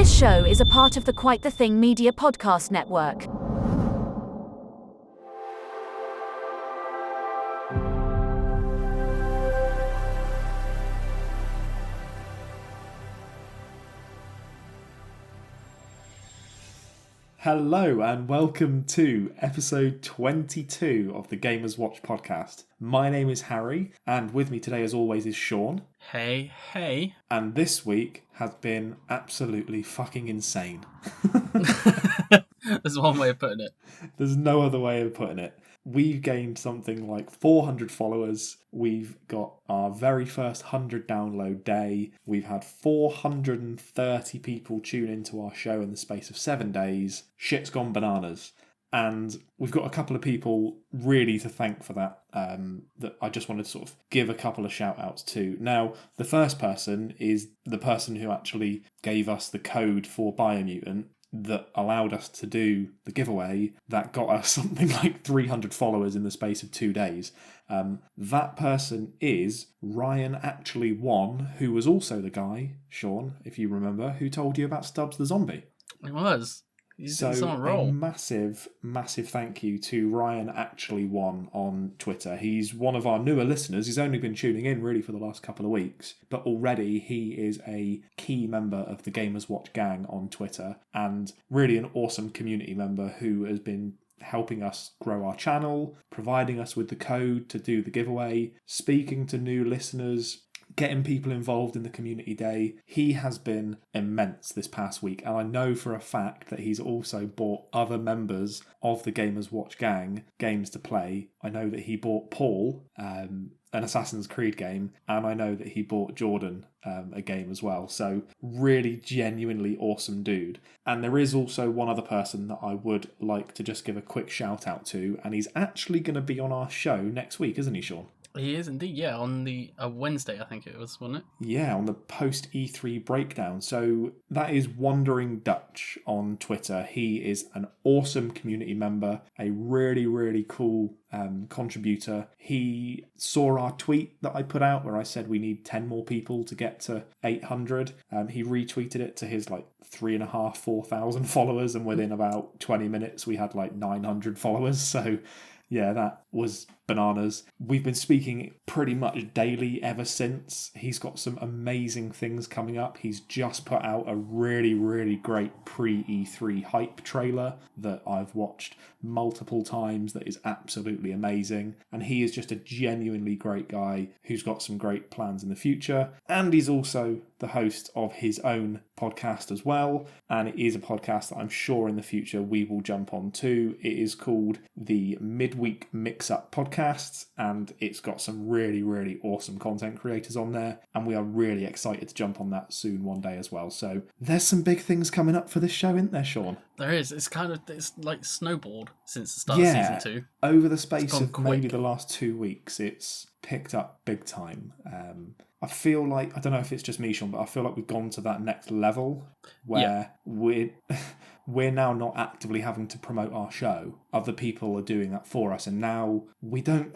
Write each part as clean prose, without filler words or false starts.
This show is a part of the Quite the Thing Media Podcast Network. Hello and welcome to episode 22 of the Gamers Watch podcast. My name is Harry and with me today as always is Shaun. Hey. And this week has been absolutely fucking insane. There's one way of putting it. There's no other way of putting it. We've gained something like 400 followers. We've got our very first 100 download day. We've had 430 people tune into our show in the space of 7 days. Shit's gone bananas. And we've got a couple of people really to thank for that, that I just wanted to sort of give a couple of shout outs to. Now, the first person is the person who actually gave us the code for Biomutant that allowed us to do the giveaway that got us something like 300 followers in the space of 2 days. That person is Ryan Actually Won, who was also the guy, Shaun, if you remember, who told you about Stubbs the Zombie. It was. So a massive thank you to Ryan Actually Won on Twitter. He's one of our newer listeners. He's only been tuning in really for the last couple of weeks, but already he is a key member of the Gamers Watch gang on Twitter and really an awesome community member who has been helping us grow our channel, providing us with the code to do the giveaway, speaking to new listeners, getting people involved in the community day. He has been immense this past week, and I know for a fact that he's also bought other members of the Gamers Watch gang games to play. I know that he bought Paul an Assassin's Creed game, and I know that he bought Jordan a game as well. So really genuinely awesome dude. And there is also one other person that I would like to just give a quick shout out to, and he's actually going to be on our show next week, isn't he, Shaun? He is indeed, yeah, on the Wednesday, I think it was, wasn't it? Yeah, on the post-E3 breakdown. So that is Wandering Dutch on Twitter. He is an awesome community member, a really, really cool contributor. He saw our tweet that I put out where I said we need 10 more people to get to 800. He retweeted it to his 4,000 followers, and within about 20 minutes we had 900 followers. So yeah, that was bananas. We've been speaking pretty much daily ever since. He's got some amazing things coming up. He's just put out a really, really great PrE3 hype trailer that I've watched multiple times that is absolutely amazing. And he is just a genuinely great guy who's got some great plans in the future. And he's also the host of his own podcast as well. And it is a podcast that I'm sure in the future we will jump on to. It is called the Midweek Mix-Up Podcast, and it's got some really, really awesome content creators on there, and we are really excited to jump on that soon one day as well. So there's some big things coming up for this show, isn't there, Shaun? There is. It's like snowballed since the start of season 2. Over the space of maybe the last 2 weeks, it's picked up big time. I feel like, I don't know if it's just me, Shaun, but I feel like we've gone to that next level where we're now not actively having to promote our show. Other people are doing that for us, and now we don't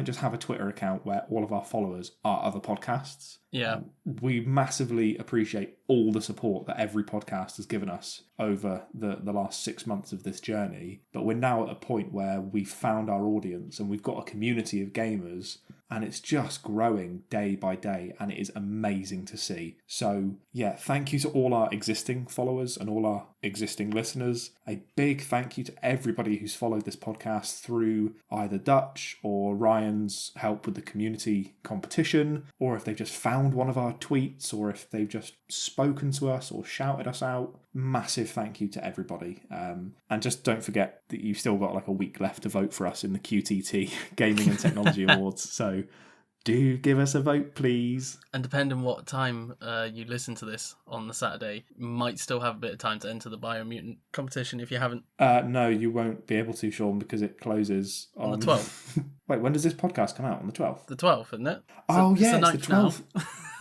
just have a Twitter account where all of our followers are other podcasts. Yeah. We massively appreciate all the support that every podcast has given us over the last 6 months of this journey. But we're now at a point where we've found our audience and we've got a community of gamers, and it's just growing day by day, and it is amazing to see. So yeah, thank you to all our existing followers and all our existing listeners. A big thank you to everybody who's followed this podcast through either Dutch or Ryan's help with the community competition, or if they've just found one of our tweets, or if they've just spoken to us or shouted us out. Massive thank you to everybody. And just don't forget that you've still got a week left to vote for us in the QTT Gaming and Technology Awards. So do give us a vote, please. And depending on what time you listen to this on the Saturday, you might still have a bit of time to enter the Biomutant competition if you haven't. No, you won't be able to, Shaun, because it closes on the 12th. Wait, when does this podcast come out? On the 12th? The 12th, isn't it? It's the 12th.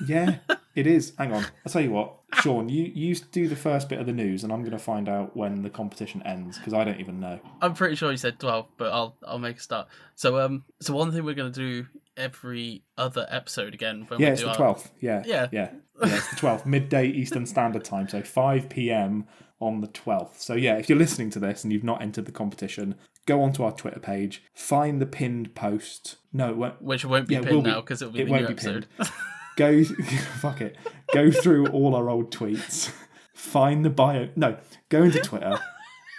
Yeah, it is. Hang on. I'll tell you what. Shaun, you do the first bit of the news, and I'm going to find out when the competition ends, because I don't even know. I'm pretty sure you said 12, but I'll make a start. So one thing we're going to do every other episode again. When Yeah, we it's do the our... 12th. Yeah. Yeah. Yeah, it's the 12th, midday Eastern Standard Time, so 5 p.m. on the 12th. So yeah, if you're listening to this and you've not entered the competition, go onto our Twitter page, find the pinned post. No, it won't. Which won't be pinned now because it'll be the new episode. Go, fuck it. Go through all our old tweets, find the bio. No, go into Twitter,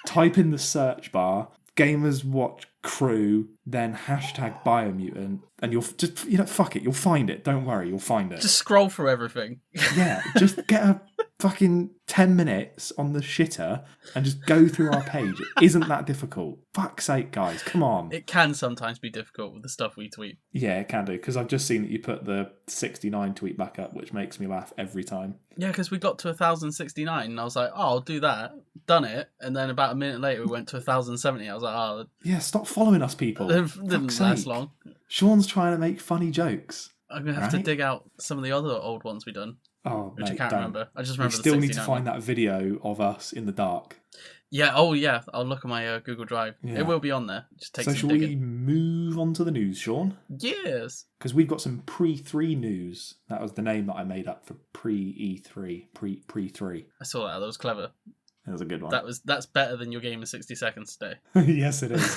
type in the search bar, Gamers Watch Crew, then hashtag Biomutant, and you'll just, fuck it, you'll find it. Don't worry, you'll find it. Just scroll through everything. Yeah, just get a fucking 10 minutes on the shitter and just go through our page. It isn't that difficult. Fuck's sake, guys, come on. It can sometimes be difficult with the stuff we tweet. Yeah, it can do, because I've just seen that you put the 69 tweet back up, which makes me laugh every time. Yeah, because we got to 1,069, and I was like, oh, I'll do that. Done it. And then about a minute later, we went to 1,070. I was like, oh. Yeah, stop following us, people. It didn't last long. Sean's trying to make funny jokes. I'm going to have to dig out some of the other old ones we've done. Oh, which mate, I can't remember. I just remember we still the need to find one. that video of us in the dark. Yeah, oh yeah. I'll look at my Google Drive. Yeah. It will be on there. Just take so some shall digging. we move on to the news, Shaun? Yes. Because we've got some PrE3 news. That was the name that I made up for PrE3. PrE3. I saw that. That was clever. That was a good one. That's better than your game in 60 seconds today. Yes, it is.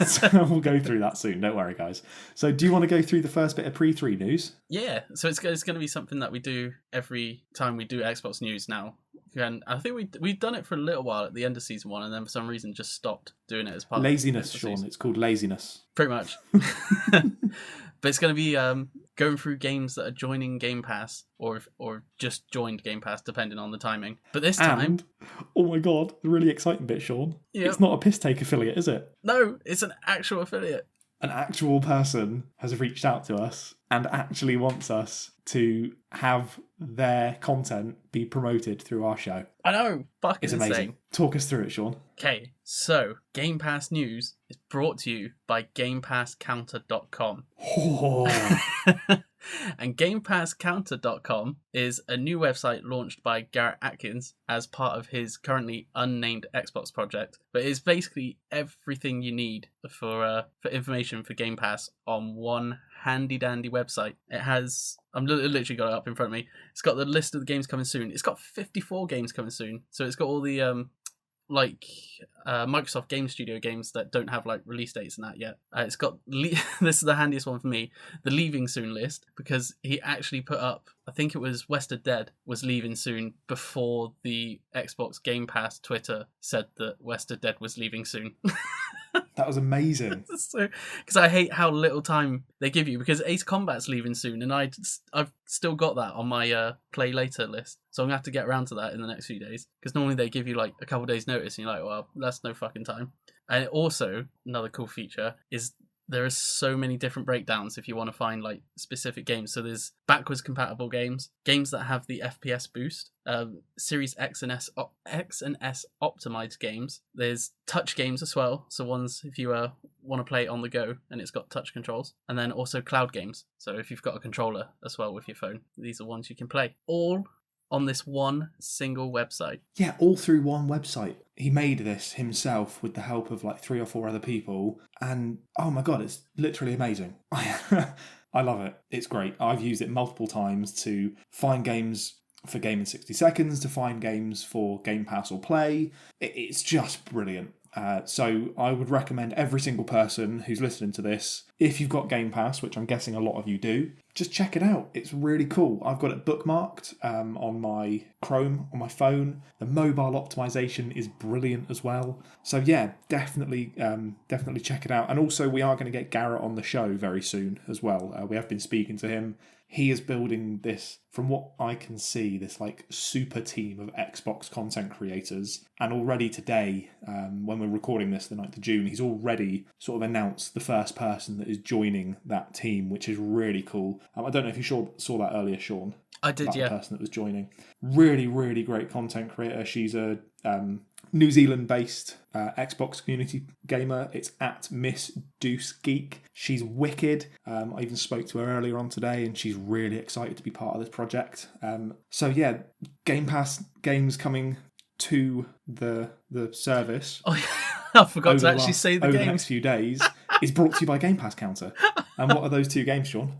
So we'll go through that soon. Don't worry, guys. So do you want to go through the first bit of PrE3 news? Yeah. So it's going to be something that we do every time we do Xbox news now. And I think we've done it for a little while at the end of season 1, and then for some reason just stopped doing it as part laziness, of Shaun. It's called laziness. Pretty much. But it's going to be going through games that are joining Game Pass or just joined Game Pass, depending on the timing. But this time... And, oh my god, the really exciting bit, Shaun. Yep. It's not a piss take affiliate, is it? No, it's an actual affiliate. An actual person has reached out to us and actually wants us to have their content be promoted through our show. I know. Fucking it's amazing. Insane. Talk us through it, Shaun. Okay, so Game Pass News is brought to you by GamePassCounter.com. Oh. And GamePassCounter.com is a new website launched by Garrett Atkins as part of his currently unnamed Xbox project, but it's basically everything you need for information for Game Pass on one handy dandy website. It has, I'm literally got it up in front of me. It's got the list of the games coming soon. It's got 54 games coming soon. So it's got all the Microsoft Game Studio games that don't have like release dates and that yet. It's got this is the handiest one for me, the leaving soon list, because he actually put up, I think it was Western Dead was leaving soon before the Xbox Game Pass Twitter said that Western Dead was leaving soon. That was amazing. So, because I hate how little time they give you, because Ace Combat's leaving soon, and I've still got that on my play later list. So I'm going to have to get around to that in the next few days, because normally they give you like a couple of days notice, and you're like, well, that's no fucking time. And it also, another cool feature is there are so many different breakdowns if you want to find like specific games. So there's backwards compatible games that have the FPS boost, Series X and S optimized games. There's touch games as well. So ones if you want to play it on the go and it's got touch controls, and then also cloud games. So if you've got a controller as well with your phone, these are ones you can play. All on this one single website. Yeah, all through one website. He made this himself with the help of like 3 or 4 other people, and oh my god, it's literally amazing. I love it. It's great. I've used it multiple times to find games for Game in 60 Seconds, to find games for Game Pass or Play. It's just brilliant. So I would recommend every single person who's listening to this, if you've got Game Pass, which I'm guessing a lot of you do, just check it out. It's really cool. I've got it bookmarked on my Chrome, on my phone. The mobile optimization is brilliant as well. So yeah, definitely check it out. And also we are going to get Garrett on the show very soon as well. We have been speaking to him. He is building this, from what I can see, this like super team of Xbox content creators. And already today, when we're recording this, the 9th of June, he's already sort of announced the first person that is joining that team, which is really cool. I don't know if you saw that earlier, Shaun. I did, yeah. The person that was joining. Really, really great content creator. She's a New Zealand-based Xbox community gamer. It's at Miss Deuce Geek. She's wicked. I even spoke to her earlier on today, and she's really excited to be part of this project. So yeah, Game Pass games coming to the service. Oh, yeah. I forgot over to actually say the over the next games. few days is brought to you by Game Pass Counter. And what are those 2 games, Sean?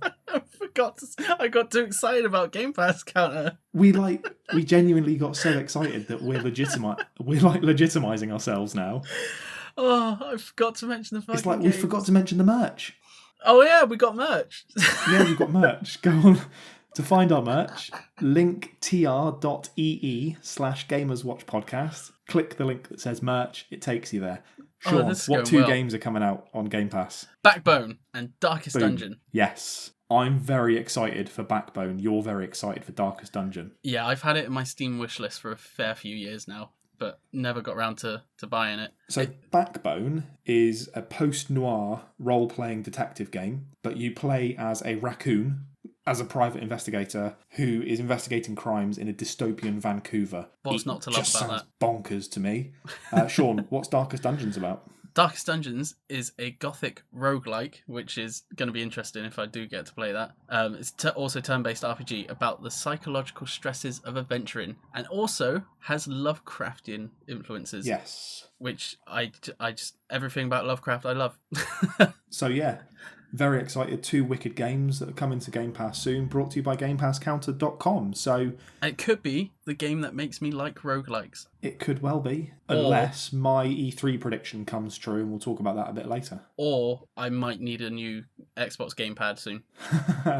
I got too excited about Game Pass Counter. We genuinely got so excited that we're legitimizing ourselves now. Oh, I forgot to mention the fucking It's like we games. forgot to mention the merch. Oh yeah, we got merch. Yeah, we've got merch. Go on to find our merch. linktr.ee/gamerswatchpodcast. Click the link that says merch. It takes you there. Sean, this is what going 2 well. games are coming out on Game Pass? Backbone and Darkest Boom. Dungeon. Yes. I'm very excited for Backbone. You're very excited for Darkest Dungeon. Yeah, I've had it in my Steam wishlist for a fair few years now, but never got round to buying it. So Backbone is a post-noir role-playing detective game, but you play as a raccoon, as a private investigator who is investigating crimes in a dystopian Vancouver. What's not to love just about sounds bonkers to me. Sean, what's Darkest Dungeons about? Darkest Dungeons is a gothic roguelike, which is going to be interesting if I do get to play that. It's also turn-based RPG about the psychological stresses of adventuring, and also has Lovecraftian influences. Yes. Which I just everything about Lovecraft I love. So yeah, very excited. 2 wicked games that are coming to Game Pass soon, brought to you by GamePassCounter.com. So it could be the game that makes me like roguelikes. it could well be, unless my E3 prediction comes true, and we'll talk about that a bit later. Or I might need a new Xbox gamepad soon.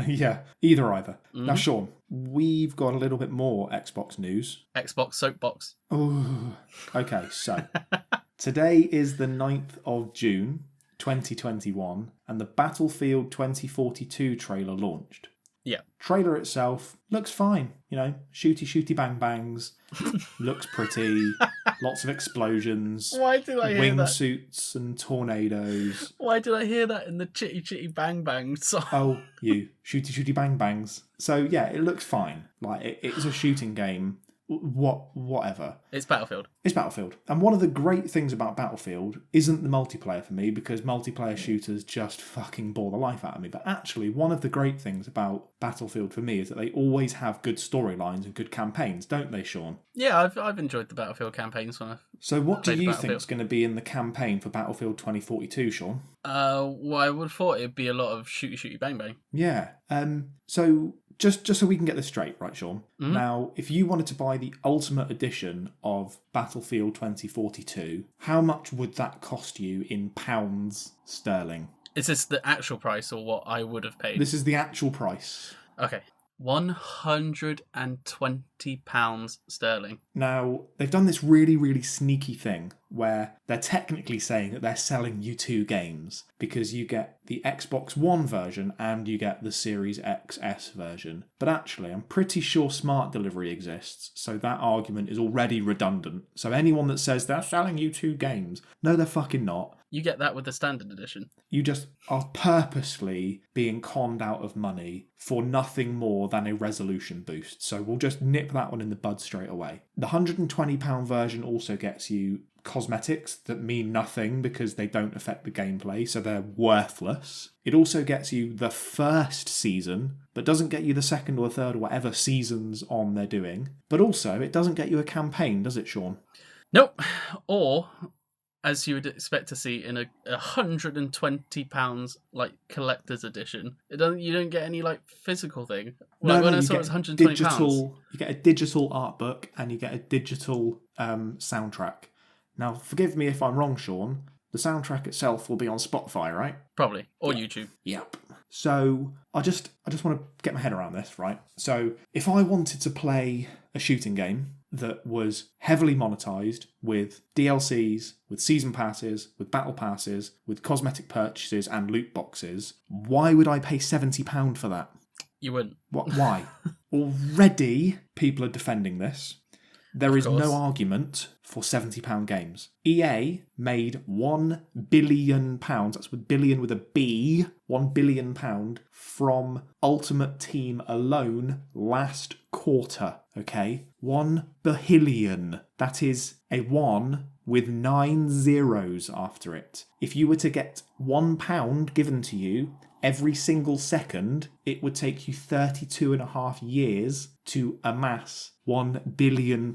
Yeah, either. Mm-hmm. Now, Sean, we've got a little bit more Xbox news. Xbox soapbox. Oh, okay, so today is the 9th of June, 2021, and the Battlefield 2042 trailer launched. Yeah. Trailer itself looks fine, shooty bang bangs, looks pretty, lots of explosions. Why did I hear that? Wingsuits and tornadoes. Why did I hear that in the chitty bang bang song? Oh, you shooty bang bangs. So yeah, it looks fine. Like it's a shooting game. Whatever. It's Battlefield. It's Battlefield. And one of the great things about Battlefield isn't the multiplayer for me, because multiplayer shooters just fucking bore the life out of me. But actually, one of the great things about Battlefield for me is that they always have good storylines and good campaigns, don't they, Sean? Yeah, I've enjoyed the Battlefield campaigns when I've So what do played you Battlefield. think is going to be in the campaign for Battlefield 2042, Sean? Well, I would have thought it'd be a lot of shooty bang bang. Yeah. So just so we can get this straight, right, Sean? Mm-hmm. Now, if you wanted to buy the Ultimate Edition of Battlefield 2042, how much would that cost you in pounds sterling? Is this the actual price or what I would have paid? This is the actual price. Okay. £120 sterling. Now, they've done this really, really sneaky thing where they're technically saying that they're selling you 2 games, because you get the Xbox One version and you get the Series XS version. But actually, I'm pretty sure smart delivery exists, so that argument is already redundant. So anyone that says they're selling you 2 games, no, they're fucking not. You get that with the standard edition. You just are purposely being conned out of money for nothing more than a resolution boost. So we'll just nip that one in the bud straight away. The £120 version also gets you cosmetics that mean nothing because they don't affect the gameplay, so they're worthless. It also gets you the first season, but doesn't get you the second or third or whatever seasons on they're doing. But also, it doesn't get you a campaign, does it, Sean? Nope. Or, as you would expect to see in a £120 like collector's edition, you don't get any like physical thing. Well, when I saw it was £120. You get a digital art book and you get a digital soundtrack. Now, forgive me if I'm wrong, Sean. The soundtrack itself will be on Spotify, right? Probably. Or YouTube. Yep. So I just want to get my head around this, right? So if I wanted to play a shooting game that was heavily monetized with DLCs, with season passes, with battle passes, with cosmetic purchases and loot boxes, why would I pay £70 for that? You wouldn't. Why? Already people are defending this. There is no argument for £70 games. EA made £1 billion, that's with billion with a B, £1 billion from Ultimate Team alone last quarter, okay? 1 billion. That is a 1 with 9 zeros after it. If you were to get £1 given to you every single second, it would take you 32.5 years to amass £1 billion.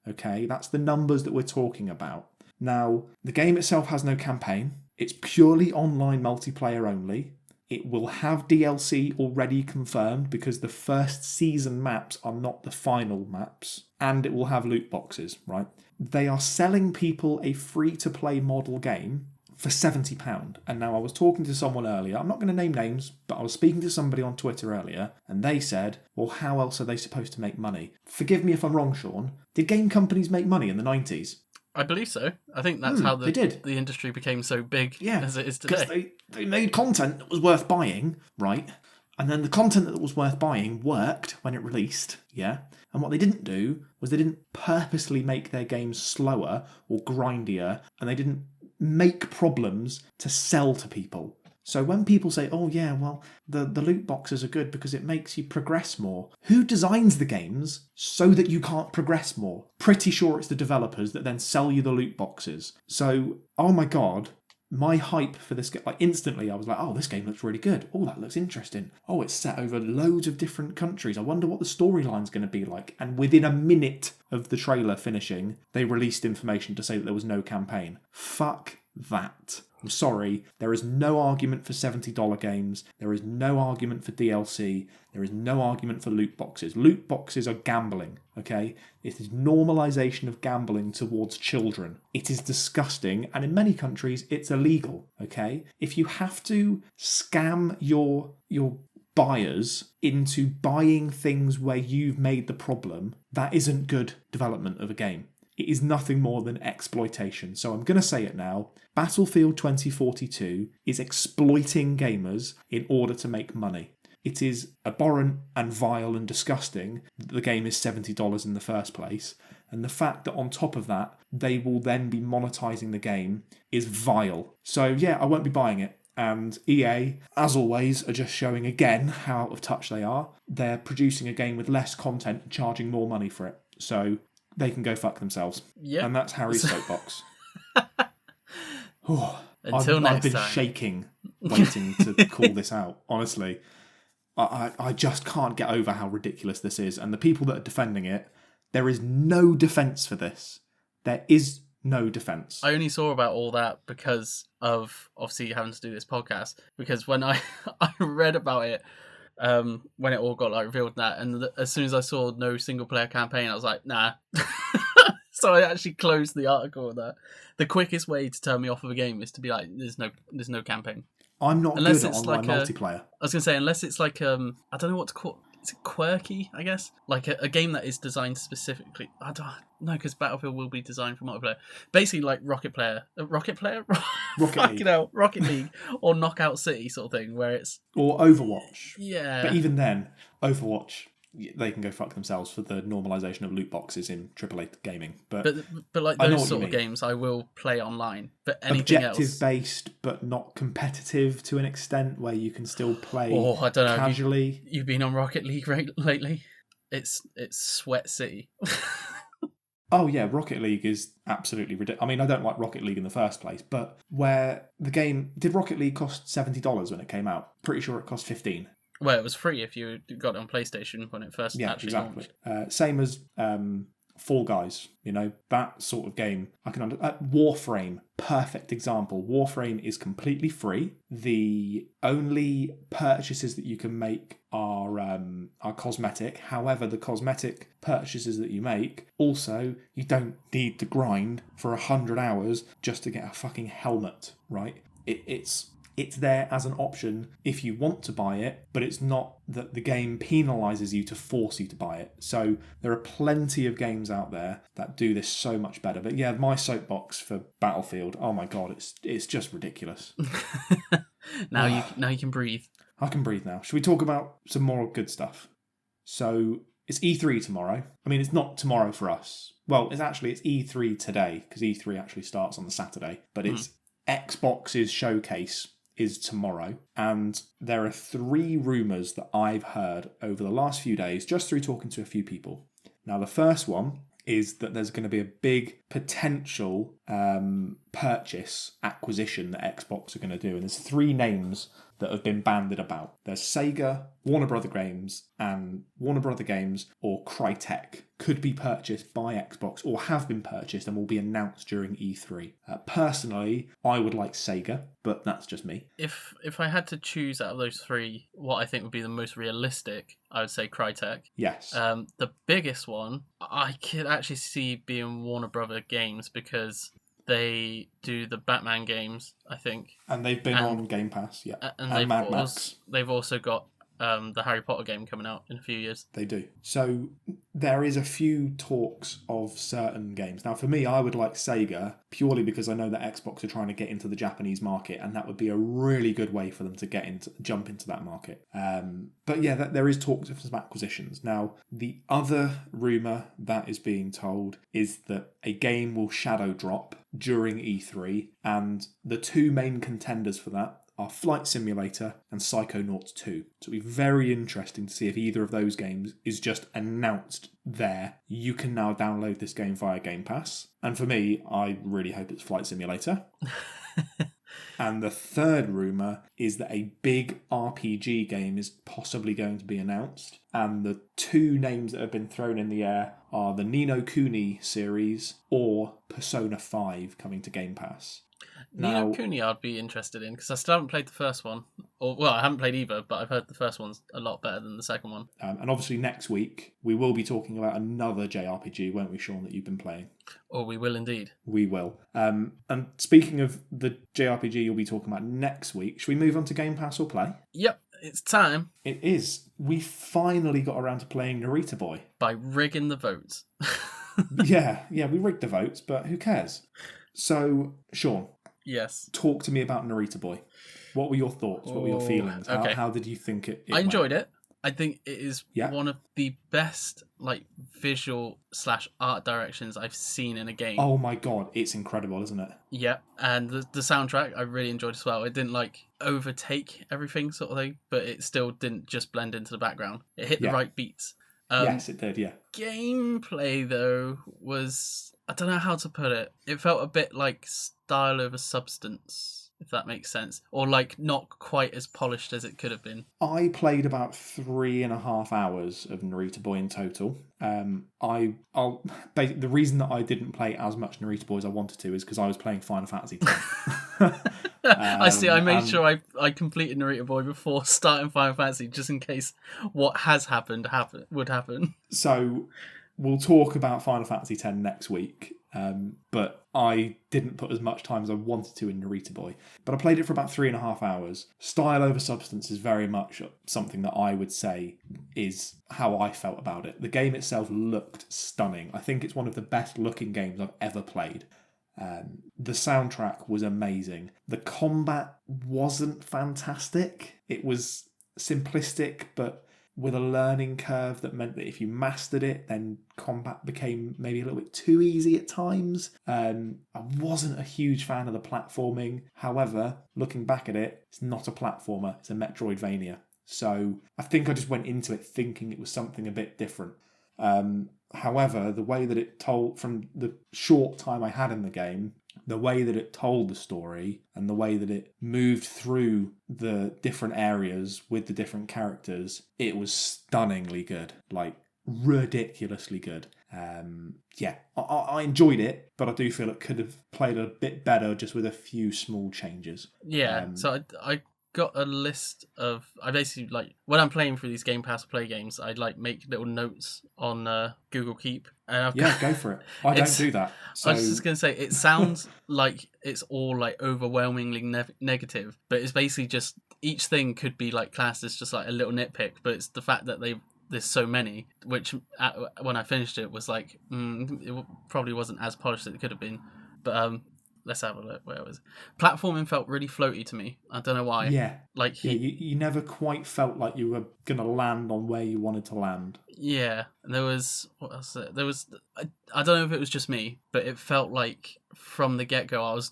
Okay, that's the numbers that we're talking about. Now, the game itself has no campaign. It's purely online multiplayer only. It will have DLC already confirmed because the first season maps are not the final maps. And it will have loot boxes, right? They are selling people a free-to-play model game for £70. And now I was talking to someone earlier, I'm not going to name names, but I was speaking to somebody on Twitter earlier, and they said, well, how else are they supposed to make money? Forgive me if I'm wrong, Shaun. Did game companies make money in the 90s? I believe so. I think that's how they did. The industry became so big as it is today. Because they made content that was worth buying, right? And then the content that was worth buying worked when it released, yeah? And what they didn't do was they didn't purposely make their games slower or grindier, and they didn't make problems to sell to people. So when people say, oh yeah, well, the loot boxes are good because it makes you progress more. Who designs the games so that you can't progress more? Pretty sure it's the developers that then sell you the loot boxes. So, oh my god, my hype for this game, like instantly I was like, oh, this game looks really good. Oh, that looks interesting. Oh, it's set over loads of different countries. I wonder what the storyline's going to be like. And within a minute of the trailer finishing, they released information to say that there was no campaign. Fuck that. I'm sorry, there is no argument for $70 games. There is no argument for DLC. There is no argument for loot boxes. Loot boxes are gambling, okay? It is normalisation of gambling towards children. It is disgusting, and in many countries, it's illegal, okay? If you have to scam your buyers into buying things where you've made the problem, that isn't good development of a game. It is nothing more than exploitation. So I'm going to say it now. Battlefield 2042 is exploiting gamers in order to make money. It is abhorrent and vile and disgusting that the game is $70 in the first place. And the fact that on top of that, they will then be monetizing the game is vile. So yeah, I won't be buying it. And EA, as always, are just showing again how out of touch they are. They're producing a game with less content and charging more money for it. So they can go fuck themselves. Yep. And that's Harry's soapbox. Until next time. I've been shaking waiting to call this out, honestly. I just can't get over how ridiculous this is. And the people that are defending it, there is no defence for this. There is no defence. I only saw about all that because of, obviously, having to do this podcast. Because when I read about it, when it all got revealed that, and as soon as I saw no single player campaign, I was like, nah. So I actually closed the article with that. The quickest way to turn me off of a game is to be like, there's no campaign. I'm not unless good at it's online like multiplayer. I was gonna say, unless it's like I don't know what to call. Is it quirky? I guess like a game that is designed specifically. I don't know, because Battlefield will be designed for multiplayer. Basically, like Rocket League, or Knockout City sort of thing, where it's or Overwatch. Yeah, but even then, Overwatch, they can go fuck themselves for the normalisation of loot boxes in AAA gaming. But like those sort of games, I will play online. But anything objective based, but not competitive to an extent where you can still play I don't know, casually. You've been on Rocket League lately? It's Sweat City. Oh yeah, Rocket League is absolutely ridiculous. I mean, I don't like Rocket League in the first place, but where the game... Did Rocket League cost $70 when it came out? Pretty sure it cost $15. Well, it was free if you got it on PlayStation when it first actually launched. Same as Fall Guys, that sort of game. I can Warframe, perfect example. Warframe is completely free. The only purchases that you can make are cosmetic. However, the cosmetic purchases that you make, also, you don't need to grind for 100 hours just to get a fucking helmet, right? It's there as an option if you want to buy it, but it's not that the game penalises you to force you to buy it. So there are plenty of games out there that do this so much better. But yeah, my soapbox for Battlefield, oh my god, it's just ridiculous. Now you can breathe. I can breathe now. Should we talk about some more good stuff? So it's E3 tomorrow. I mean, it's not tomorrow for us. Well, it's E3 today, because E3 actually starts on the Saturday. But it's Xbox's showcase is tomorrow, and there are 3 rumours that I've heard over the last few days just through talking to a few people. Now, the first one is that there's going to be a big potential acquisition that Xbox are going to do, and there's 3 names that have been bandied about. There's Sega, Warner Brother Games, or Crytek. could be purchased by Xbox or have been purchased and will be announced during E3. Personally, I would like Sega, but that's just me. If I had to choose out of those three, what I think would be the most realistic, I would say Crytek. Yes. The biggest one, I could actually see being Warner Brother Games because they do the Batman games, I think. And they've been on Game Pass, yeah. And Mad Max. They've also got the Harry Potter game coming out in a few years. They do. So there is a few talks of certain games. Now, for me, I would like Sega purely because I know that Xbox are trying to get into the Japanese market, and that would be a really good way for them to jump into that market. But yeah, there is talks of some acquisitions. Now, the other rumour that is being told is that a game will shadow drop during E3, and the two main contenders for that are Flight Simulator and Psychonauts 2. So it'll be very interesting to see if either of those games is just announced there. You can now download this game via Game Pass. And for me, I really hope it's Flight Simulator. And the third rumour is that a big RPG game is possibly going to be announced. And the two names that have been thrown in the air are the Ni no Kuni series or Persona 5 coming to Game Pass. Ni no Kuni I'd be interested in because I still haven't played the first one. I haven't played either, but I've heard the first one's a lot better than the second one. And obviously next week we will be talking about another JRPG, won't we, Shaun, that you've been playing? Oh, we will indeed. We will. And speaking of the JRPG you'll be talking about next week, should we move on to Game Pass or Play? Yep, it's time. It is. We finally got around to playing Narita Boy. By rigging the votes. yeah, we rigged the votes, but who cares? So, Shaun. Yes. Talk to me about Narita Boy. What were your thoughts? What were your feelings? How did you think it I enjoyed it. I think it is Yeah. one of the best visual / art directions I've seen in a game. Oh my god, it's incredible, isn't it? Yeah, and the soundtrack I really enjoyed as well. It didn't overtake everything sort of thing, but it still didn't just blend into the background. It hit the right beats. Yes, it did, yeah. Gameplay though was, I don't know how to put it. It felt a bit like style over substance, if that makes sense, or not quite as polished as it could have been. I played about 3.5 hours of Narita Boy in total. The reason that I didn't play as much Narita Boy as I wanted to is because I was playing Final Fantasy X. I see. I made sure I completed Narita Boy before starting Final Fantasy, just in case what has happened would happen. So we'll talk about Final Fantasy X next week. But I didn't put as much time as I wanted to in Narita Boy. But I played it for about 3.5 hours. Style over substance is very much something that I would say is how I felt about it. The game itself looked stunning. I think it's one of the best looking games I've ever played. The soundtrack was amazing. The combat wasn't fantastic. It was simplistic, but with a learning curve that meant that if you mastered it, then combat became maybe a little bit too easy at times. I wasn't a huge fan of the platforming. However, looking back at it, it's not a platformer, it's a Metroidvania. So I think I just went into it thinking it was something a bit different. However, the way that it told, from the short time I had in the game, the way that it told the story and the way that it moved through the different areas with the different characters, it was stunningly good, ridiculously good. I enjoyed it, but I do feel it could have played a bit better just with a few small changes. Yeah, so I got a list of, I basically when I'm playing through these Game Pass Play games, I make little notes on Google Keep. And go for it. I don't do that. So... I was just going to say, it sounds like it's all overwhelmingly negative, but it's basically just, each thing could be classed as just a little nitpick, but it's the fact that there's so many, which when I finished it was it probably wasn't as polished as it could have been. But let's have a look. Where was it? Platforming felt really floaty to me. I don't know why. Yeah. You never quite felt like you were going to land on where you wanted to land. Yeah. And there was, what else? There was, I don't know if it was just me, but it felt like from the get-go, I was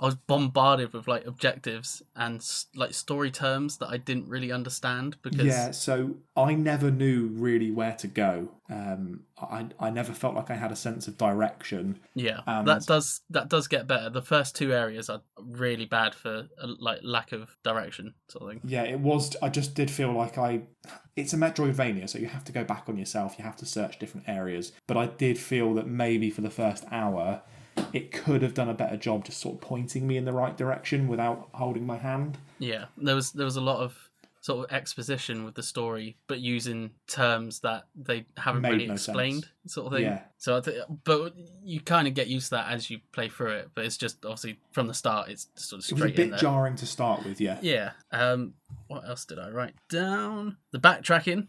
I was bombarded with like objectives and like story terms that I didn't really understand because Yeah, so I never knew really where to go. I never felt like I had a sense of direction. yeah, And that does get better. The first two areas are really bad for like lack of direction sort of thing. yeah, it was. I just did feel like it's a Metroidvania, so you have to go back on yourself. You have to search different areas. But I did feel that maybe for the first hour, it could have done a better job just sort of pointing me in the right direction without holding my hand. Yeah, there was a lot of sort of exposition with the story, but using terms that they haven't Made really no explained, sense. sort of thing. Yeah. So, but you kind of get used to that as you play through it. But it's just obviously from the start, it's sort of It was a straight in bit there. jarring to start with, yeah. Yeah. What else did I write down? The backtracking.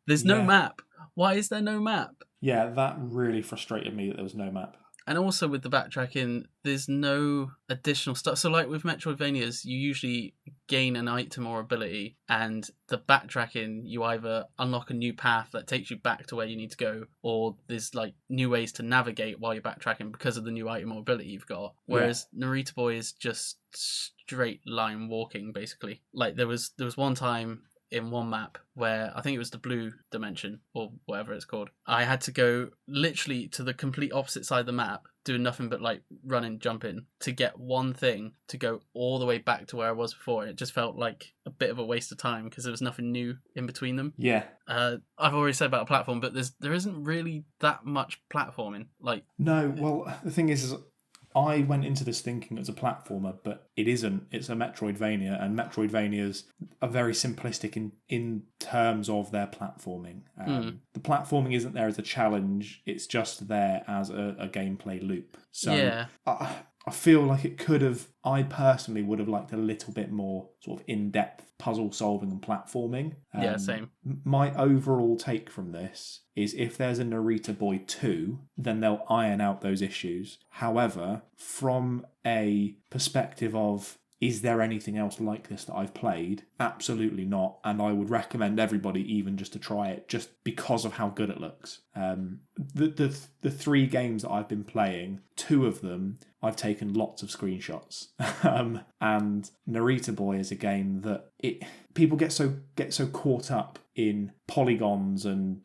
There's no Yeah. map. Why is there no map? Yeah, that really frustrated me that there was no map. And also with the backtracking, there's no additional stuff. So like with Metroidvanias, you usually gain an item or ability, and the backtracking, you either unlock a new path that takes you back to where you need to go, or there's like new ways to navigate while you're backtracking because of the new item or ability you've got. Whereas Narita Boy is just straight line walking, basically. Like there was one time in one map where I think it was the blue dimension or whatever it's called. I had to go literally to the complete opposite side of the map, doing nothing but like running, jumping to get one thing to go all the way back to where I was before. It just felt like a bit of a waste of time because there was nothing new in between them. Yeah. I've already said about a platform, but there isn't really that much platforming. Like No, well, the thing is I went into this thinking it was a platformer, but it isn't. It's a Metroidvania, and Metroidvanias are very simplistic in terms of their platforming. The platforming isn't there as a challenge, it's just there as a gameplay loop. So yeah. I feel like it could have, I personally would have liked a little bit more sort of in-depth puzzle solving and platforming. Yeah, same. My overall take from this is if there's a Narita Boy 2, then they'll iron out those issues. However, from a perspective of, is there anything else like this that I've played? Absolutely not. And I would recommend everybody even just to try it just because of how good it looks. The three games that I've been playing, two of them, I've taken lots of screenshots. And Narita Boy is a game that people get so caught up in polygons and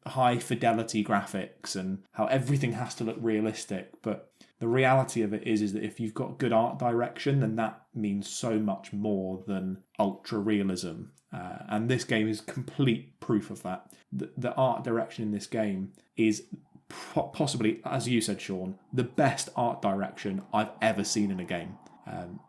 high fidelity graphics and how everything has to look realistic. But the reality of it is that if you've got good art direction, then that means so much more than ultra realism. And this game is complete proof of that. The art direction in this game is possibly, as you said, Shaun, the best art direction I've ever seen in a game.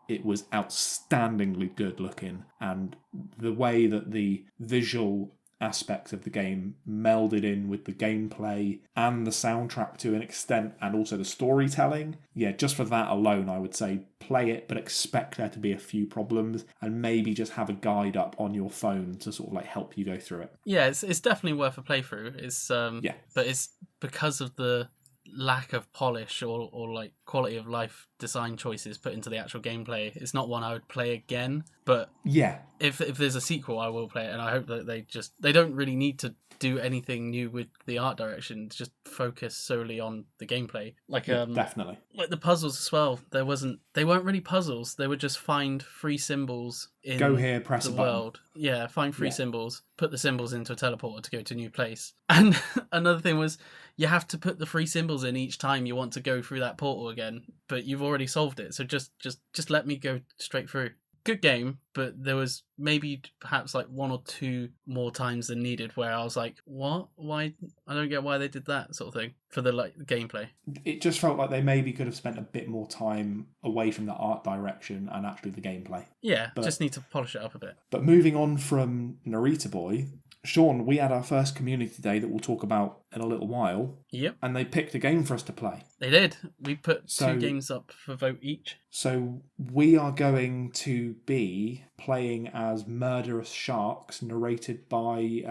It was outstandingly good looking, and the way that the visual aspects of the game melded in with the gameplay and the soundtrack to an extent, and also the storytelling. Yeah, just for that alone, I would say play it, but expect there to be a few problems, and maybe just have a guide up on your phone to sort of like help you go through it. Yeah, it's definitely worth a playthrough. It's but it's because of the lack of polish or like quality of life design choices put into the actual gameplay. It's not one I would play again, but yeah, if there's a sequel, I will play it, and I hope that they don't really need to do anything new with the art direction, just focus solely on the gameplay. Like definitely. Like the puzzles as well. They weren't really puzzles. They would just find free symbols in go here, press the a button. world. Yeah, find free symbols, put the symbols into a teleporter to go to a new place. And another thing was you have to put the free symbols in each time you want to go through that portal again, but you've already solved it. So just let me go straight through. Good game, but there was maybe perhaps like one or two more times than needed where I was like, what? Why? I don't get why they did that sort of thing for the like gameplay. It just felt like they maybe could have spent a bit more time away from the art direction and actually the gameplay. Yeah, just need to polish it up a bit. But moving on from Narita Boy, Shaun, we had our first community day that we'll talk about in a little while. Yep. And they picked a game for us to play. They did. We put two games up for vote each. So we are going to be playing as Murderous Sharks, narrated by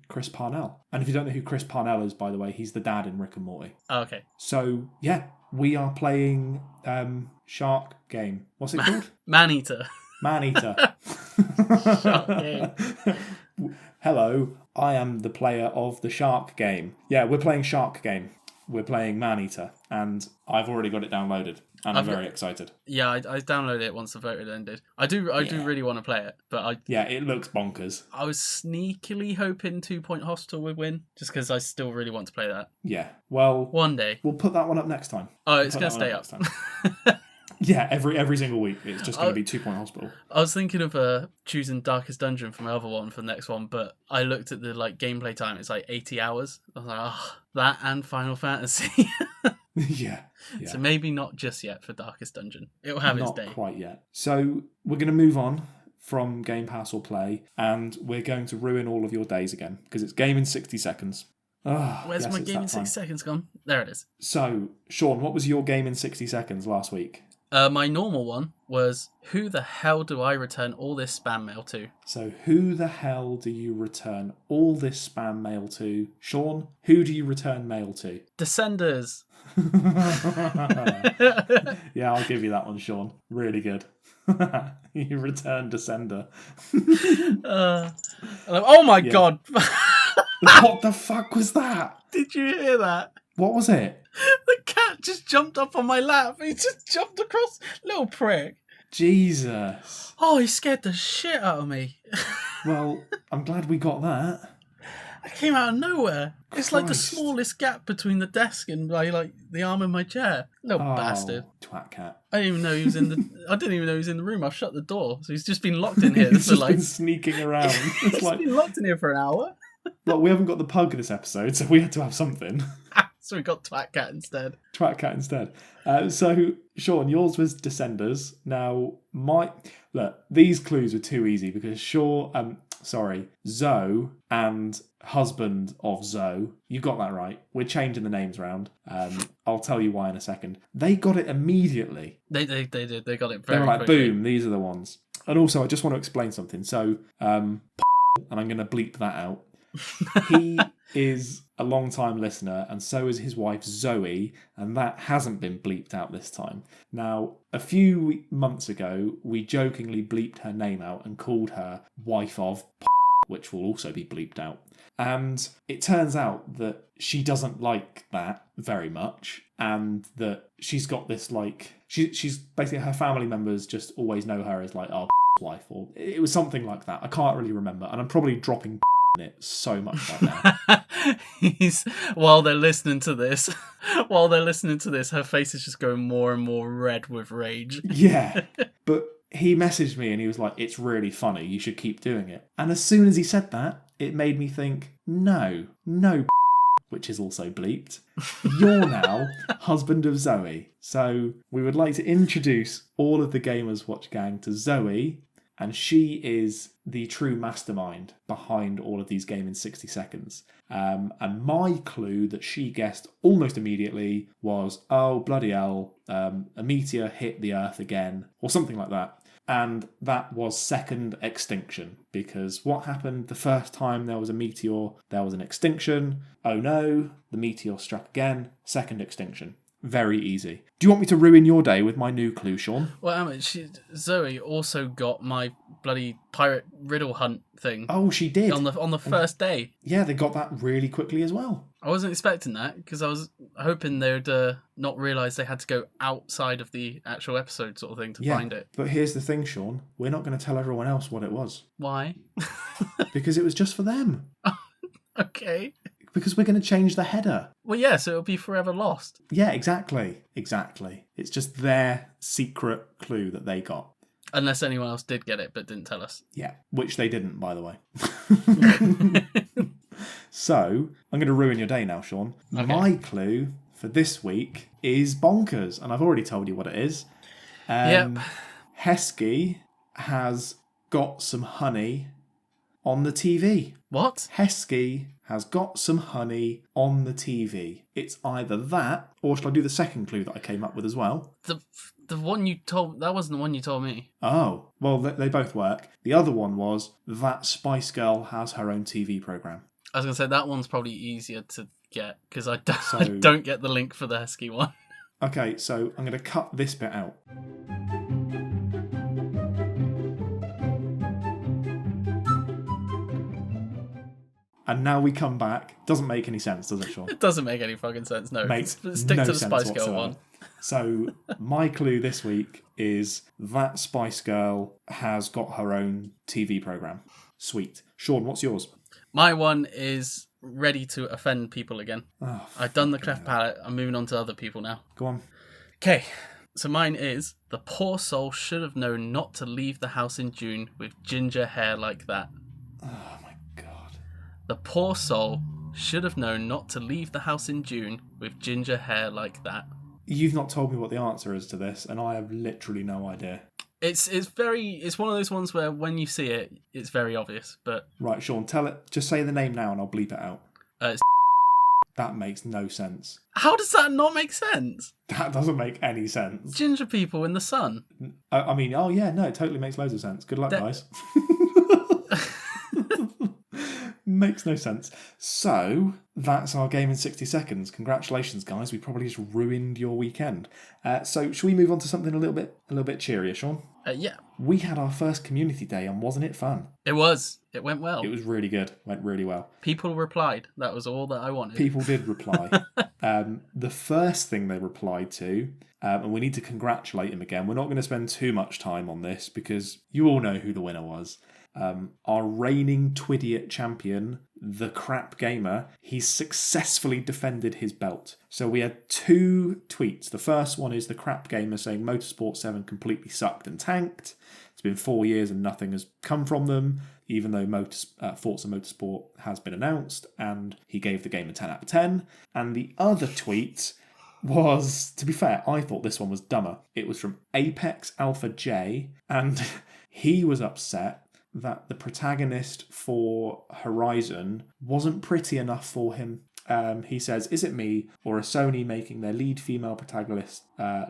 Chris Parnell. And if you don't know who Chris Parnell is, by the way, he's the dad in Rick and Morty. Oh, okay. So, yeah, we are playing Shark Game. What's it called? Man-Eater. Man-Eater. Shark Game. Hello, I am the player of the Shark Game. Yeah, we're playing Shark Game. we're playing Maneater, and I've already got it downloaded, and I'm very excited. Yeah, I downloaded it once the vote ended. I do really want to play it, but it looks bonkers. I was sneakily hoping 2 Point Hospital would win, just because I still really want to play that. Yeah, well, one day we'll put that one up next time. Oh, it's going to stay up. Yeah, every single week. It's just going to be 2 Point Hospital. I was thinking of choosing Darkest Dungeon for my other one for the next one, but I looked at the gameplay time. It's 80 hours. I was like, that and Final Fantasy. Yeah. So maybe not just yet for Darkest Dungeon. It'll have its day. Not quite yet. So we're going to move on from Game Pass or Play, and we're going to ruin all of your days again, because it's Game in 60 Seconds. Where's my Game in 60 Seconds gone? There it is. So, Shaun, what was your Game in 60 Seconds last week? My normal one was, who the hell do I return all this spam mail to? So, who the hell do you return all this spam mail to? Shaun, who do you return mail to? Descenders. Yeah, I'll give you that one, Shaun. Really good. You return Descender. Oh my god! What the fuck was that? Did you hear that? What was it? The cat just jumped up on my lap. He just jumped across. Little prick. Jesus. Oh, he scared the shit out of me. Well, I'm glad we got that. It came out of nowhere. It's like the Christ. smallest gap between the desk and the arm of my chair. Little bastard. Twat cat. I didn't even know he was in the room. I've shut the door, so he's just been locked in here. He's just been sneaking around. He's been locked in here for an hour. Well, we haven't got the pug in this episode, so we had to have something. So we got Twat Cat instead. Twat Cat instead. So, Shaun, yours was Descenders. Now, look, these clues were too easy because Zoe and husband of Zoe, you got that right. We're changing the names around. I'll tell you why in a second. They got it immediately. They did. They got it very They were like, quickly. boom, these are the ones. And also, I just want to explain something. So, and I'm going to bleep that out. He is a long-time listener, and so is his wife Zoe, and that hasn't been bleeped out this time. Now, a few months ago, we jokingly bleeped her name out and called her wife of which will also be bleeped out. And it turns out that she doesn't like that very much, and that she's got this she's basically, her family members just always know her as wife, or it was something like that. I can't really remember, and I'm probably dropping it so much right now. While they're listening to this, her face is just going more and more red with rage. Yeah, but he messaged me and he was like, it's really funny, you should keep doing it. And as soon as he said that, it made me think, no, which is also bleeped. You're now husband of Zoe. So we would like to introduce all of the Gamers Watch gang to Zoe, and she is the true mastermind behind all of these Game in 60 Seconds. And my clue that she guessed almost immediately was, oh, bloody hell, a meteor hit the Earth again, or something like that. And that was second extinction, because what happened the first time there was a meteor, there was an extinction. Oh no, the meteor struck again, second extinction. Very easy. Do you want me to ruin your day with my new clue, Shaun? Well, Zoe also got my bloody pirate riddle hunt thing. Oh, she did. On the first day. Yeah, they got that really quickly as well. I wasn't expecting that, because I was hoping they'd not realise they had to go outside of the actual episode sort of thing to find it. But here's the thing, Shaun. We're not going to tell everyone else what it was. Why? Because it was just for them. Okay. Because we're going to change the header. Well, yeah, so it'll be forever lost. Yeah, exactly. It's just their secret clue that they got. Unless anyone else did get it but didn't tell us. Yeah, which they didn't, by the way. So, I'm going to ruin your day now, Shaun. Okay. My clue for this week is bonkers, and I've already told you what it is. Yep. Heskey has got some honey on the TV. What? Heskey has got some honey on the TV. It's either that, or shall I do the second clue that I came up with as well? The one you told... That wasn't the one you told me. Oh, well, they both work. The other one was that Spice Girl has her own TV programme. I was going to say, that one's probably easier to get, because I don't get the link for the Heskey one. Okay, so I'm going to cut this bit out. And now we come back. Doesn't make any sense, does it, Shaun? It doesn't make any fucking sense, no. Makes Stick no to the sense Spice Girl whatsoever. one. So my clue this week is that Spice Girl has got her own TV programme. Sweet. Shaun, what's yours? My one is ready to offend people again. Oh, I've done the cleft palate. I'm moving on to other people now. go on. Okay, so mine is, the poor soul should have known not to leave the house in June with ginger hair like that. Oh my God. The poor soul should have known not to leave the house in June with ginger hair like that. You've not told me what the answer is to this, and I have literally no idea. It's one of those ones where when you see it, it's very obvious. But Right, Shaun, tell it. Just say the name now, and I'll bleep it out. it's That makes no sense. how does that not make sense? That doesn't make any sense. Ginger people in the sun. I mean, oh yeah, no, it totally makes loads of sense. Good luck, guys. Makes no sense. So, that's our game in 60 seconds. Congratulations, guys. We probably just ruined your weekend. So, should we move on to something a little bit cheerier, Shaun? Yeah, We had our first community day, and wasn't it fun? it was. It went well. It was really good. Went really well. People replied. That was all that I wanted. People did reply. The first thing they replied to, and we need to congratulate him again. We're not going to spend too much time on this because you all know who the winner was. Our reigning Twidiot champion, the Crap Gamer, he's successfully defended his belt. So we had 2 tweets. The first one is the Crap Gamer saying Motorsport 7 completely sucked and tanked. It's been 4 years and nothing has come from them, even though Forza Motorsport has been announced, and he gave the game a 10 out of 10. And the other tweet was, to be fair, I thought this one was dumber. It was from Apex Alpha J, and he was upset that the protagonist for Horizon wasn't pretty enough for him. He says, is it me or is Sony making their lead female protagonist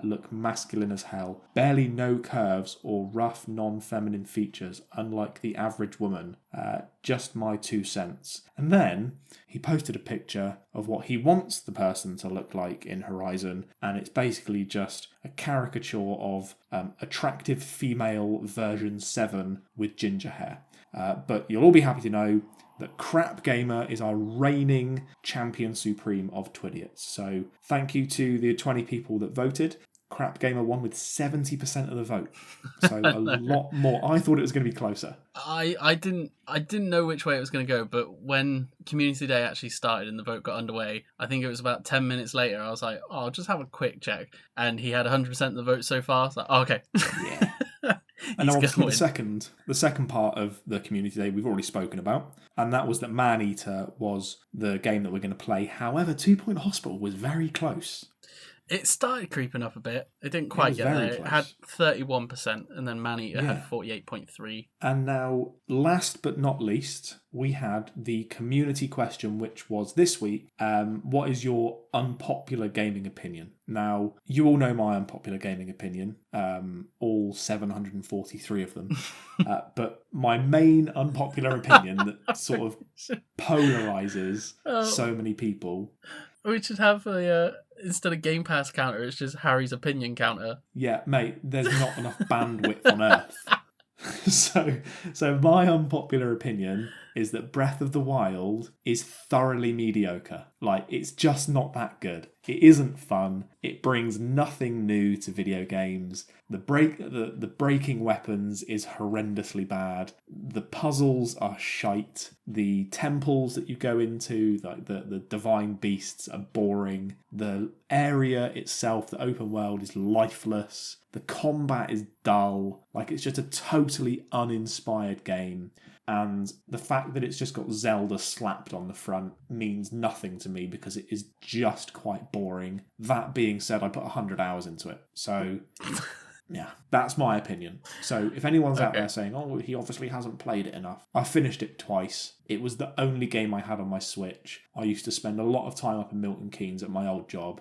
look masculine as hell? Barely no curves or rough non-feminine features, unlike the average woman. Just my 2 cents. And then he posted a picture of what he wants the person to look like in Horizon, and it's basically just a caricature of attractive female version 7 with ginger hair. But you'll all be happy to know that Crap Gamer is our reigning champion supreme of Twidiots. So thank you to the 20 people that voted. Crap Gamer won with 70% of the vote. So a lot more. I thought it was going to be closer. I didn't know which way it was going to go, but when Community Day actually started and the vote got underway, I think it was about 10 minutes later, I was like, oh, I'll just have a quick check. And he had 100% of the vote so far. I was like, oh, okay. Yeah. And obviously the second part of the Community Day we've already spoken about, and that was that Man-Eater was the game that we're going to play. However, 2 Point Hospital was very close. It started creeping up a bit. It didn't quite get there. Close. It had 31%, and then Man-Eater had 48.3%. And now, last but not least, we had the community question, which was this week, what is your unpopular gaming opinion? Now, you all know my unpopular gaming opinion, all 743 of them. But my main unpopular opinion that sort of polarizes so many people. We should have instead of Game Pass counter, it's just Harry's opinion counter. Yeah, mate, there's not enough bandwidth on Earth. So my unpopular opinion is that Breath of the Wild is thoroughly mediocre. Like, it's just not that good. It isn't fun. It brings nothing new to video games. The breaking weapons is horrendously bad. The puzzles are shite. The temples that you go into, like the divine beasts, are boring. The area itself, the open world, is lifeless. The combat is dull. Like, it's just a totally uninspired game. And the fact that it's just got Zelda slapped on the front means nothing to me because it is just quite boring. That being said, I put 100 hours into it. So, yeah, that's my opinion. So if anyone's out there saying, oh, he obviously hasn't played it enough, I finished it twice. It was the only game I had on my Switch. I used to spend a lot of time up in Milton Keynes at my old job,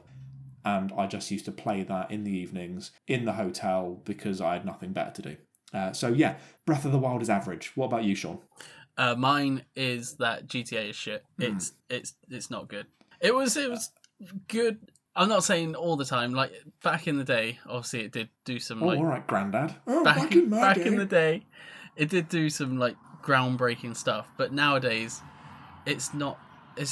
and I just used to play that in the evenings in the hotel because I had nothing better to do. So yeah, Breath of the Wild is average. What about you, Shaun? Mine is that GTA is shit. It's not good. It was good. I'm not saying all the time. Like, back in the day, obviously it did do some all right, Grandad. Oh, back in the day, it did do some like groundbreaking stuff. But nowadays, it's not.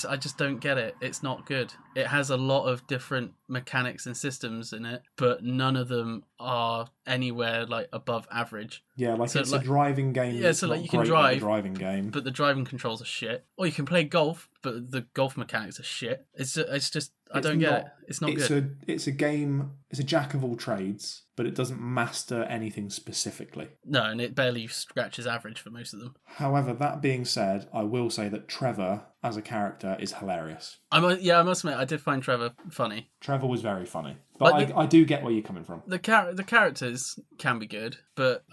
I just don't get it. It's not good. It has a lot of different mechanics and systems in it, but none of them are anywhere like above average. Yeah, like So, it's like- a driving game. Yeah, that's so, like, not you can great drive, at a driving game. But the driving controls are shit. Or you can play golf, but the golf mechanics are shit. It's just I don't get it. It's not good. It's a game. It's a jack of all trades, but it doesn't master anything specifically. No, and it barely scratches average for most of them. However, that being said, I will say that Trevor as a character is hilarious. I must admit, I did find Trevor funny. Trevor was very funny, but Like I do get where you're coming from. The characters can be good, but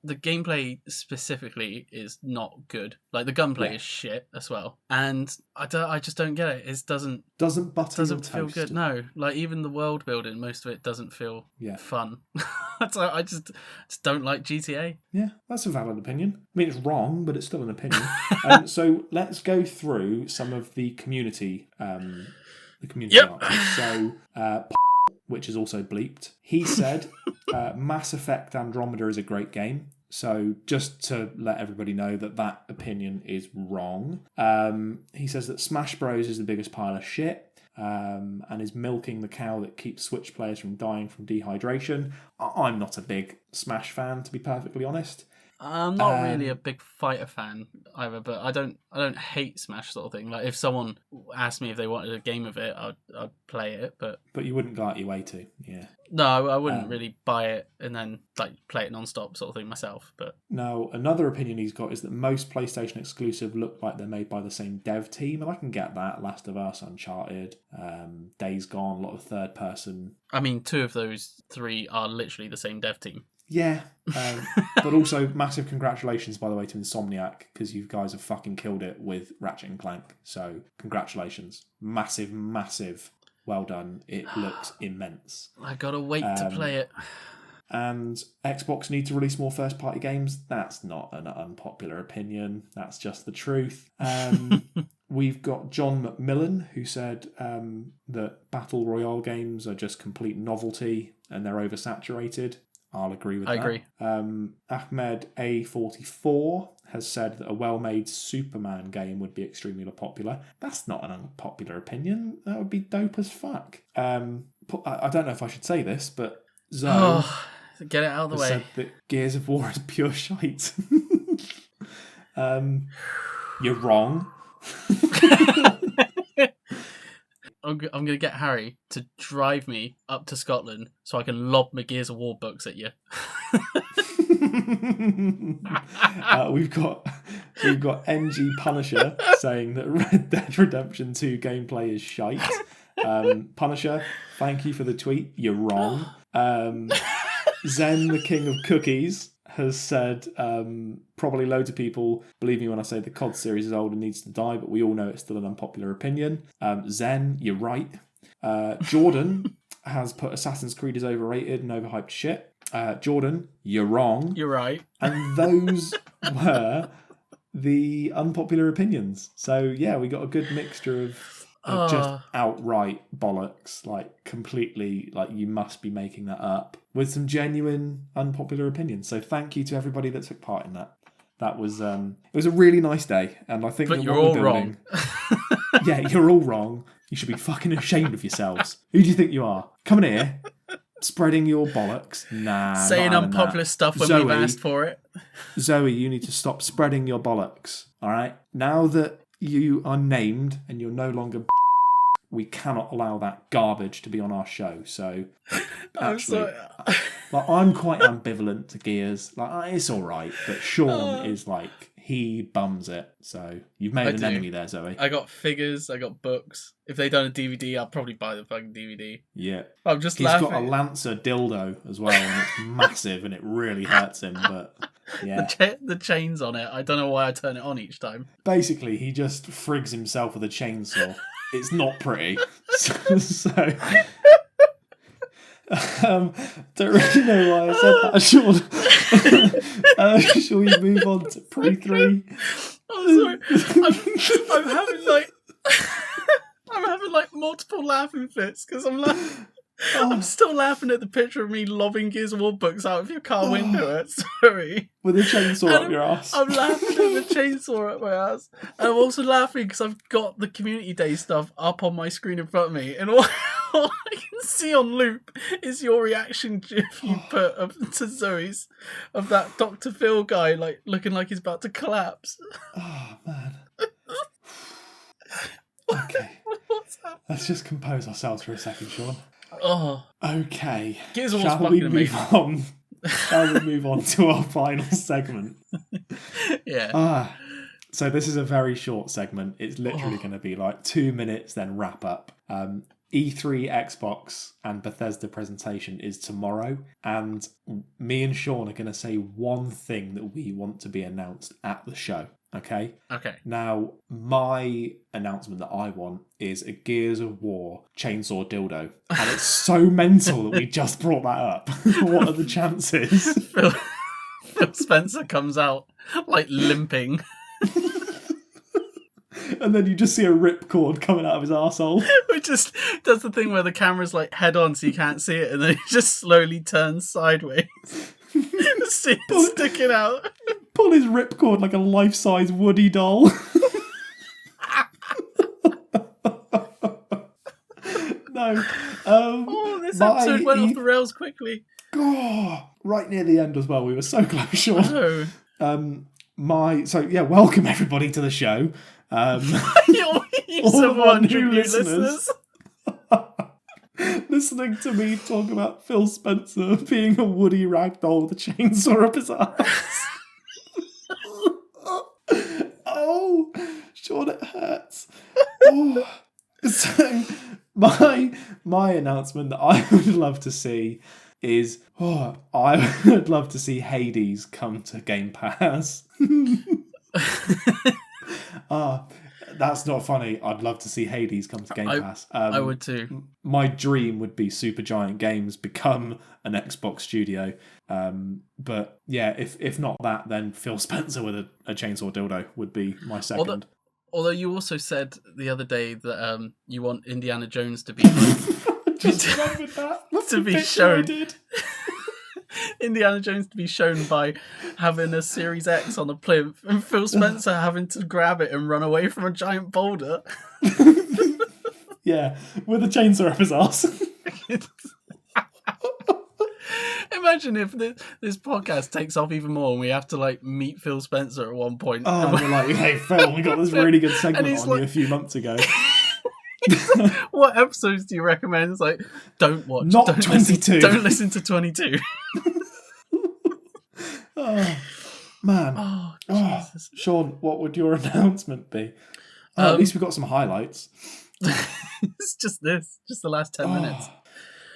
the gameplay specifically is not good. Like the gunplay is shit as well, and I just don't get it. It doesn't feel good. No, like even the world building, most of it doesn't feel fun. So I just don't like GTA. Yeah, that's a valid opinion. I mean, it's wrong, but it's still an opinion. So let's go through some of the community answers. So, which is also bleeped, he said, Mass Effect Andromeda is a great game. So just to let everybody know that opinion is wrong. He says that Smash Bros is the biggest pile of shit. And is milking the cow that keeps Switch players from dying from dehydration. I'm not a big Smash fan, to be perfectly honest. I'm not really a big fighter fan either, but I don't hate Smash sort of thing. Like if someone asked me if they wanted a game of it, I'd play it, but you wouldn't go out your way to, yeah. No, I wouldn't really buy it and then like play it non-stop sort of thing myself. But now another opinion he's got is that most PlayStation exclusive look like they're made by the same dev team, and I can get that. Last of Us, Uncharted, Days Gone, a lot of third person. I mean, 2 of those 3 are literally the same dev team. Yeah, but also massive congratulations, by the way, to Insomniac, because you guys have fucking killed it with Ratchet and Clank. So congratulations, massive, well done. It looks immense. I gotta wait to play it. And Xbox need to release more first-party games. That's not an unpopular opinion. That's just the truth. We've got John McMillan, who said that Battle Royale games are just complete novelty and they're oversaturated. I'll agree with that. I agree. Ahmed A44 has said that a well-made Superman game would be extremely popular. That's not an unpopular opinion. That would be dope as fuck. I don't know if I should say this, but Zoe get it out of the way. Said that Gears of War is pure shite. You're wrong. I'm going to get Harry to drive me up to Scotland so I can lob my Gears of War books at you. We've got NG Punisher saying that Red Dead Redemption 2 gameplay is shite. Punisher, thank you for the tweet. You're wrong. Zen, the King of Cookies, has said probably loads of people believe me when I say the COD series is old and needs to die, but we all know it's still an unpopular opinion. Zen, you're right. Jordan has put Assassin's Creed is overrated and overhyped shit. Jordan, you're wrong. You're right. And those were the unpopular opinions. So yeah, we got a good mixture of just outright bollocks, like completely, like you must be making that up, with some genuine unpopular opinions. So thank you to everybody that took part in that. That was it was a really nice day, and I think but you're all wrong. Yeah, you're all wrong. You should be fucking ashamed of yourselves. Who do you think you are? Coming here, spreading your bollocks. Nah, saying unpopular stuff when we've asked for it. Zoe, you need to stop spreading your bollocks. All right, now that you are named and you're no longer we cannot allow that garbage to be on our show. So actually, I'm quite ambivalent to Gears. Like it's all right, but Shaun is like he bums it. So you've made an enemy there, Zoe. I got figures, I got books. If they done a DVD, I'll probably buy the fucking DVD. Yeah, I'm just laughing. He's got a Lancer dildo as well, and it's massive, and it really hurts him. But yeah, the chains on it. I don't know why I turn it on each time. Basically, he just frigs himself with a chainsaw. It's not pretty. So don't really know why I said that, Shaun. Shall we move on to PrE3? I'm sorry. I'm having like multiple laughing fits because I'm laughing. I'm still laughing at the picture of me lobbing Gears of War books out of your car window at Surrey. With a chainsaw up your ass. I'm laughing at the chainsaw up my ass. And I'm also laughing because I've got the Community Day stuff up on my screen in front of me. And all I can see on loop is your reaction gif you put up to Zoe's of that Dr. Phil guy like looking like he's about to collapse. Oh, man. Okay. What's happening? Let's just compose ourselves for a second, Shaun. Oh. Okay. Gears of War's Shall we fucking move amazing. on? Shall we move on to our final segment? Yeah. So this is a very short segment. It's literally going to be like 2 minutes, then wrap up. E3 Xbox and Bethesda presentation is tomorrow, and me and Shaun are going to say one thing that we want to be announced at the show. Okay? Okay. Now, my announcement that I want is a Gears of War chainsaw dildo. And it's so mental that we just brought that up. What are the chances? Phil Spencer comes out like limping. And then you just see a ripcord coming out of his arsehole. Which just does the thing where the camera's like head on so you can't see it, and then it just slowly turns sideways. Sticking out. Pull his ripcord like a life-size Woody doll. No. This episode went off the rails quickly. Oh, right near the end as well. We were so close, Shaun. Oh. Welcome everybody to the show. You some 100 new listeners. Listening to me talk about Phil Spencer being a Woody ragdoll with a chainsaw up his ass. Oh, Shaun, it hurts. Oh. So my announcement that I would love to see is I would love to see Hades come to Game Pass. That's not funny. I'd love to see Hades come to Game Pass. I would too. My dream would be Supergiant Games become an Xbox studio. But yeah, if not that, then Phil Spencer with a chainsaw dildo would be my second. Although you also said the other day that you want Indiana Jones to be Just remembered that. That's to the be picture shown. I did. Indiana Jones to be shown by having a Series X on a plinth and Phil Spencer having to grab it and run away from a giant boulder. Yeah, with a chainsaw up his ass. Imagine if this podcast takes off even more and we have to like meet Phil Spencer at one point. Oh, and we're like, hey Phil, we got this really good segment on like, you a few months ago. What episodes do you recommend? It's like, don't watch. Not don't 22. Don't listen to 22. Oh, man. Oh, Jesus. Shaun, what would your announcement be? At least we got some highlights. It's just this. Just the last 10 minutes.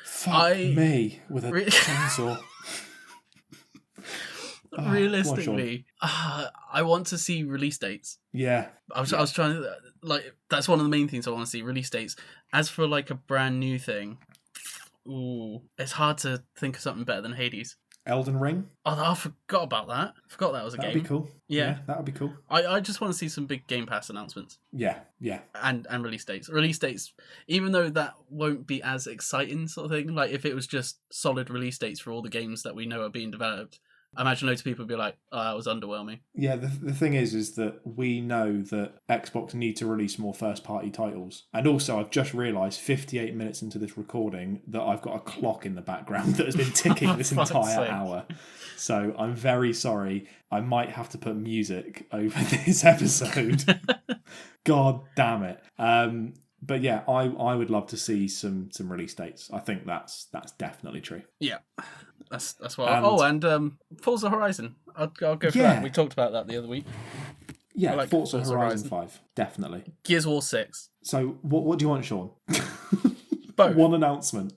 Fuck me with a chainsaw. Realistically, I want to see release dates. Yeah. I was trying to, like, that's one of the main things I want to see, release dates. As for, like, a brand new thing, it's hard to think of something better than Hades. Elden Ring? Oh, I forgot about that. Forgot that was a game. That'd be cool. Yeah. That would be cool. I just want to see some big Game Pass announcements. Yeah. And release dates. Release dates, even though that won't be as exciting sort of thing, like if it was just solid release dates for all the games that we know are being developed, I imagine loads of people would be like, oh, that was underwhelming. Yeah, the thing is that we know that Xbox need to release more first-party titles. And also, I've just realised 58 minutes into this recording that I've got a clock in the background that has been ticking this entire hour. So I'm very sorry. I might have to put music over this episode. God damn it. But yeah, I would love to see some release dates. I think that's definitely true. Yeah. That's what. And Forza Horizon. I'll go for that. We talked about that the other week. Yeah, like Forza Horizon 5, definitely. Gears of War 6. So what do you want, Shaun? Both. One announcement.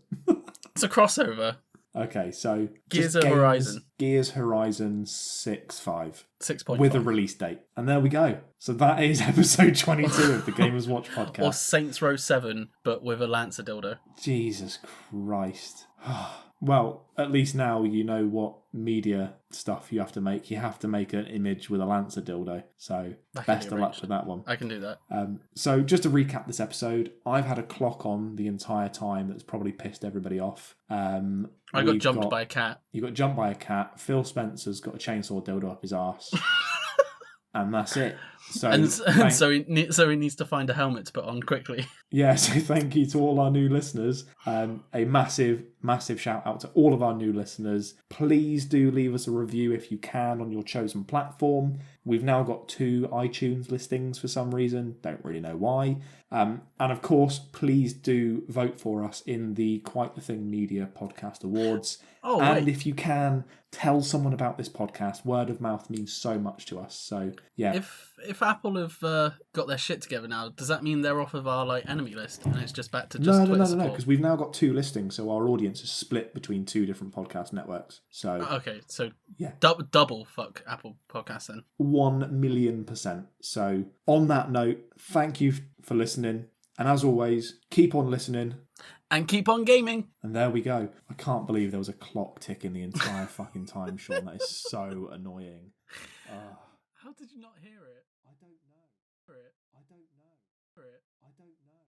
It's a crossover. Okay, so Gears of Horizon. Gears Horizon 6.5. 6.5. With a release date. And there we go. So that is episode 22 of the Gamers Watch podcast. Or Saints Row 7, but with a Lancer dildo. Jesus Christ. Well, at least now you know what media stuff you have to make. You have to make an image with a Lancer dildo. So best of luck with that one. I can do that. So just to recap this episode, I've had a clock on the entire time that's probably pissed everybody off. I got jumped by a cat. You got jumped by a cat. Phil Spencer's got a chainsaw dildo up his arse. And that's it. So so he needs to find a helmet to put on quickly. Yeah, so thank you to all our new listeners. A massive shout out to all of our new listeners. Please do leave us a review if you can on your chosen platform. We've now got 2 iTunes listings for some reason. Don't really know why. And of course, please do vote for us in the Quite the Thing Media Podcast Awards. Oh, and wait. if you can, tell someone about this podcast. Word of mouth means so much to us. So, yeah. If Apple have got their shit together now, does that mean they're off of our enemy list and it's just back to just Twitter support? No, because we've now got 2 listings, so our audience is split between 2 different podcast networks. So okay, so yeah, double fuck Apple Podcasts then. 1,000,000%. So on that note, thank you for listening, and as always, keep on listening and keep on gaming. And there we go. I can't believe there was a clock ticking the entire fucking time, Shaun. That is so annoying. How did you not hear it?